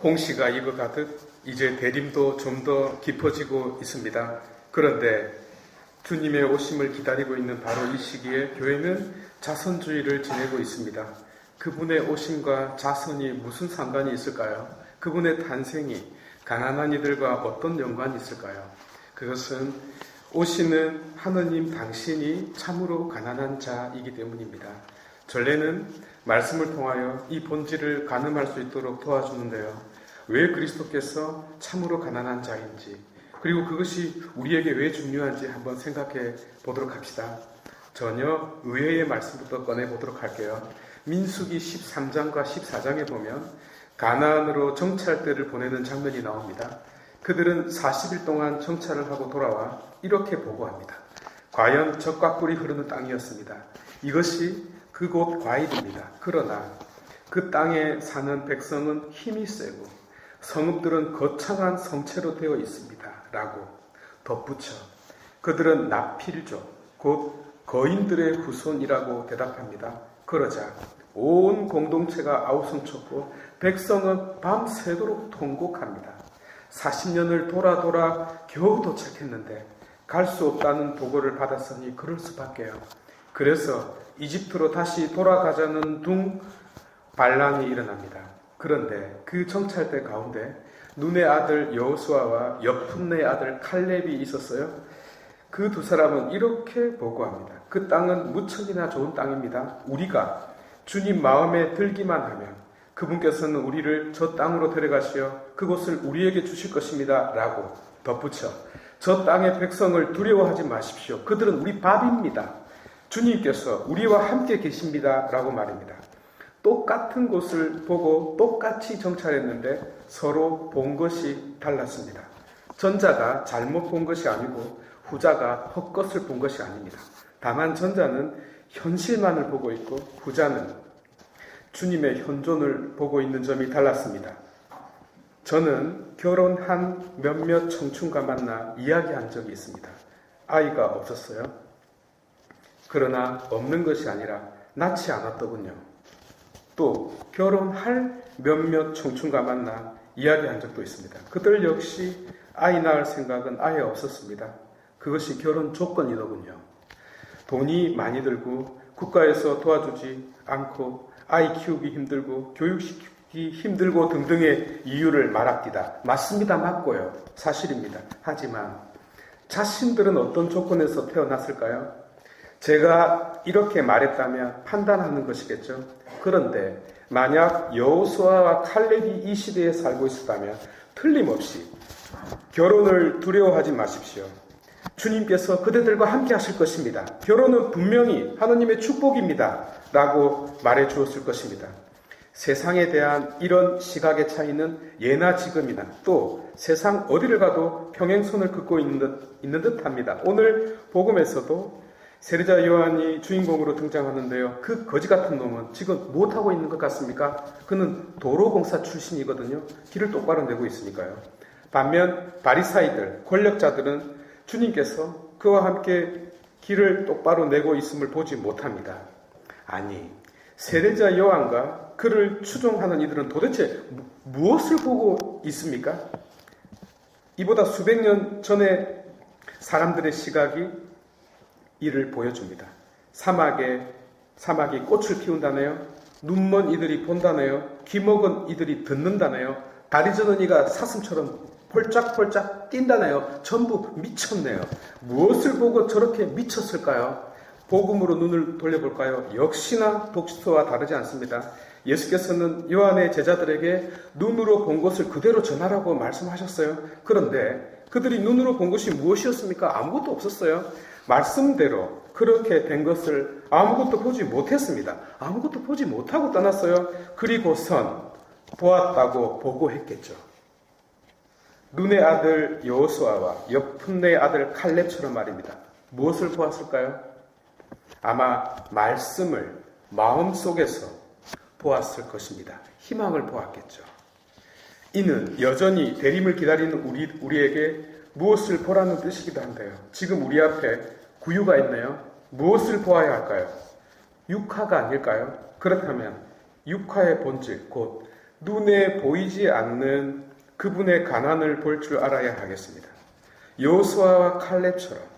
홍시가 익어가듯 이제 대림도 좀 더 깊어지고 있습니다. 그런데 주님의 오심을 기다리고 있는 바로 이 시기에 교회는 자선주의를 지내고 있습니다. 그분의 오심과 자선이 무슨 상관이 있을까요? 그분의 탄생이 가난한 이들과 어떤 연관이 있을까요? 그것은 오시는 하느님 당신이 참으로 가난한 자이기 때문입니다. 전례는 말씀을 통하여 이 본질을 가늠할 수 있도록 도와주는데요. 왜 그리스도께서 참으로 가난한 자인지, 그리고 그것이 우리에게 왜 중요한지 한번 생각해 보도록 합시다. 전혀 의외의 말씀부터 꺼내보도록 할게요. 민수기 13장과 14장에 보면 가나안으로 정찰대를 보내는 장면이 나옵니다. 그들은 40일 동안 정찰을 하고 돌아와 이렇게 보고합니다. 과연 젖과 꿀이 흐르는 땅이었습니다. 이것이 그곳 과일입니다. 그러나 그 땅에 사는 백성은 힘이 세고 성읍들은 거창한 성체로 되어 있습니다. 라고 덧붙여 그들은 나필족, 곧 거인들의 후손이라고 대답합니다. 그러자 온 공동체가 아우성쳤고 백성은 밤새도록 통곡합니다. 40년을 돌아 겨우 도착했는데 갈 수 없다는 보고를 받았으니 그럴 수밖에요. 그래서 이집트로 다시 돌아가자는 둥 반란이 일어납니다. 그런데 그 정찰대 가운데 눈의 아들 여호수아와 여푼네의 아들 칼렙이 있었어요. 그 두 사람은 이렇게 보고합니다. 그 땅은 무척이나 좋은 땅입니다. 우리가 주님 마음에 들기만 하면 그분께서는 우리를 저 땅으로 데려가시어 그곳을 우리에게 주실 것입니다. 라고 덧붙여 저 땅의 백성을 두려워하지 마십시오. 그들은 우리 밥입니다. 주님께서 우리와 함께 계십니다. 라고 말입니다. 똑같은 곳을 보고 똑같이 정찰했는데 서로 본 것이 달랐습니다. 전자가 잘못 본 것이 아니고 후자가 헛것을 본 것이 아닙니다. 다만 전자는 현실만을 보고 있고 후자는 주님의 현존을 보고 있는 점이 달랐습니다. 저는 결혼한 몇몇 청춘과 만나 이야기한 적이 있습니다. 아이가 없었어요. 그러나 없는 것이 아니라 낳지 않았더군요. 또 결혼할 몇몇 청춘과 만나 이야기한 적도 있습니다. 그들 역시 아이 낳을 생각은 아예 없었습니다. 그것이 결혼 조건이더군요. 돈이 많이 들고 국가에서 도와주지 않고 아이 키우기 힘들고 교육시키기 힘들고 등등의 이유를 말합니다. 맞습니다. 맞고요. 사실입니다. 하지만 자신들은 어떤 조건에서 태어났을까요? 제가 이렇게 말했다면 판단하는 것이겠죠. 그런데 만약 여호수아와 칼렙이 이 시대에 살고 있었다면 틀림없이 결혼을 두려워하지 마십시오. 주님께서 그대들과 함께 하실 것입니다. 결혼은 분명히 하나님의 축복입니다. 라고 말해 주었을 것입니다. 세상에 대한 이런 시각의 차이는 예나 지금이나 또 세상 어디를 가도 평행선을 긋고 있는 듯합니다. 오늘 복음에서도 세례자 요한이 주인공으로 등장하는데요. 그 거지 같은 놈은 지금 무엇하고 있는 것 같습니까? 그는 도로공사 출신이거든요. 길을 똑바로 내고 있으니까요. 반면 바리사이들, 권력자들은 주님께서 그와 함께 길을 똑바로 내고 있음을 보지 못합니다. 아니, 세례자 요한과 그를 추종하는 이들은 도대체 무엇을 보고 있습니까? 이보다 수백 년 전에 사람들의 시각이 이를 보여줍니다. 사막이 꽃을 피운다네요. 눈먼 이들이 본다네요. 귀먹은 이들이 듣는다네요. 다리 저는 이가 사슴처럼 폴짝폴짝 뛴다네요. 전부 미쳤네요. 무엇을 보고 저렇게 미쳤을까요? 복음으로 눈을 돌려볼까요? 역시나 독서와 다르지 않습니다. 예수께서는 요한의 제자들에게 눈으로 본 것을 그대로 전하라고 말씀하셨어요. 그런데 그들이 눈으로 본 것이 무엇이었습니까? 아무것도 없었어요. 말씀대로 그렇게 된 것을 아무것도 보지 못했습니다. 아무것도 보지 못하고 떠났어요. 그리고선 보았다고 보고했겠죠. 눈의 아들 여호수아와 여푼네의 아들 칼렙처럼 말입니다. 무엇을 보았을까요? 아마 말씀을 마음속에서 보았을 것입니다. 희망을 보았겠죠. 이는 여전히 대림을 기다리는 우리에게 무엇을 보라는 뜻이기도 한데요. 지금 우리 앞에 구유가 있네요. 무엇을 보아야 할까요? 육화가 아닐까요? 그렇다면 육화의 본질, 곧 눈에 보이지 않는 그분의 가난을 볼 줄 알아야 하겠습니다. 여호수아와 칼렙처럼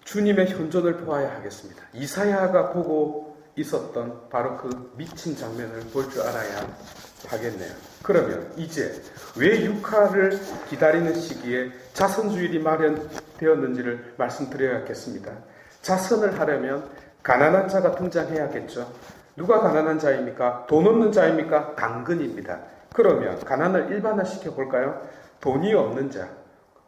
주님의 현존을 보아야 하겠습니다. 이사야가 보고 있었던 바로 그 미친 장면을 볼 줄 알아야 하겠네요. 그러면 이제 왜 육화를 기다리는 시기에 자선주일이 마련되었는지를 말씀드려야겠습니다. 자선을 하려면 가난한 자가 등장해야겠죠. 누가 가난한 자입니까? 돈 없는 자입니까? 당근입니다. 그러면 가난을 일반화시켜 볼까요? 돈이 없는 자,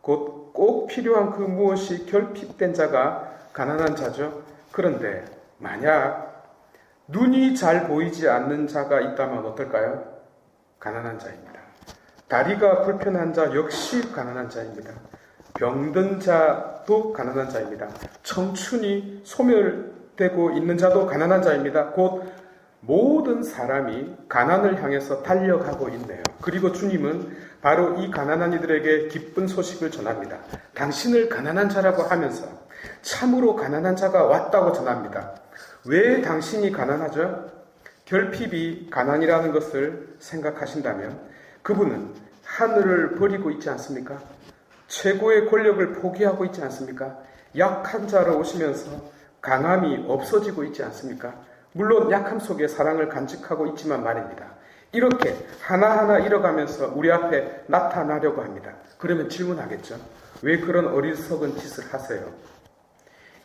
곧 꼭 필요한 그 무엇이 결핍된 자가 가난한 자죠. 그런데 만약 눈이 잘 보이지 않는 자가 있다면 어떨까요? 가난한 자입니다. 다리가 불편한 자 역시 가난한 자입니다. 병든 자도 가난한 자입니다. 청춘이 소멸되고 있는 자도 가난한 자입니다. 곧 모든 사람이 가난을 향해서 달려가고 있네요. 그리고 주님은 바로 이 가난한 이들에게 기쁜 소식을 전합니다. 당신을 가난한 자라고 하면서 참으로 가난한 자가 왔다고 전합니다. 왜 당신이 가난하죠? 결핍이 가난이라는 것을 생각하신다면 그분은 하늘을 버리고 있지 않습니까? 최고의 권력을 포기하고 있지 않습니까? 약한 자로 오시면서 강함이 없어지고 있지 않습니까? 물론 약함 속에 사랑을 간직하고 있지만 말입니다. 이렇게 하나하나 잃어가면서 우리 앞에 나타나려고 합니다. 그러면 질문하겠죠. 왜 그런 어리석은 짓을 하세요?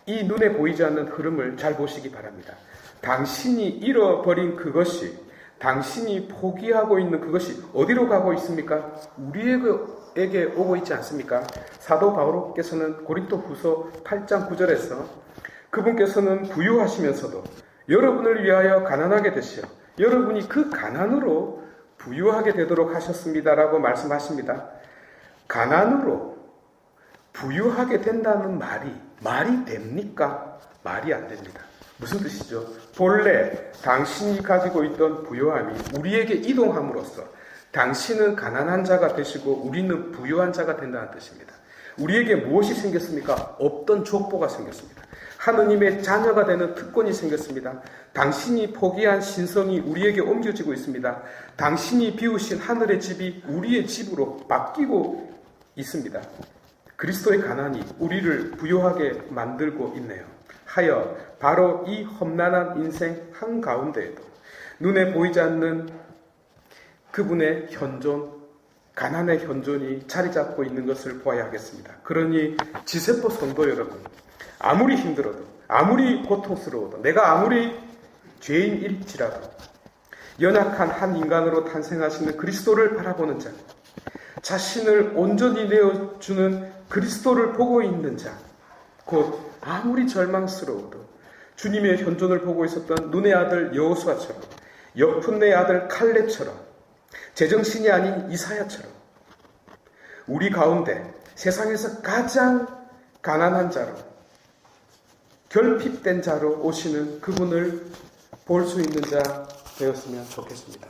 이 눈에 보이지 않는 흐름을 잘 보시기 바랍니다. 당신이 잃어버린 그것이, 당신이 포기하고 있는 그것이 어디로 가고 있습니까? 우리에게 오고 있지 않습니까? 사도 바울께서는 고린도후서 8장 9절에서 그분께서는 부유하시면서도 여러분을 위하여 가난하게 되시어 여러분이 그 가난으로 부유하게 되도록 하셨습니다라고 말씀하십니다. 가난으로 부유하게 된다는 말이 됩니까? 말이 안 됩니다. 무슨 뜻이죠? 본래 당신이 가지고 있던 부유함이 우리에게 이동함으로써 당신은 가난한 자가 되시고 우리는 부유한 자가 된다는 뜻입니다. 우리에게 무엇이 생겼습니까? 없던 족보가 생겼습니다. 하느님의 자녀가 되는 특권이 생겼습니다. 당신이 포기한 신성이 우리에게 옮겨지고 있습니다. 당신이 비우신 하늘의 집이 우리의 집으로 바뀌고 있습니다. 그리스도의 가난이 우리를 부유하게 만들고 있네요. 하여 바로 이 험난한 인생 한가운데에도 눈에 보이지 않는 그분의 현존, 가난의 현존이 자리 잡고 있는 것을 보아야 하겠습니다. 그러니 지세포 성도 여러분, 아무리 힘들어도, 아무리 고통스러워도, 내가 아무리 죄인일지라도 연약한 한 인간으로 탄생하시는 그리스도를 바라보는 자, 자신을 온전히 내어주는 그리스도를 보고 있는 자, 곧 아무리 절망스러워도 주님의 현존을 보고 있었던 눈의 아들 여호수아처럼, 여푼네의 아들 칼렙처럼, 제정신이 아닌 이사야처럼 우리 가운데 세상에서 가장 가난한 자로, 결핍된 자로 오시는 그분을 볼 수 있는 자 되었으면 좋겠습니다.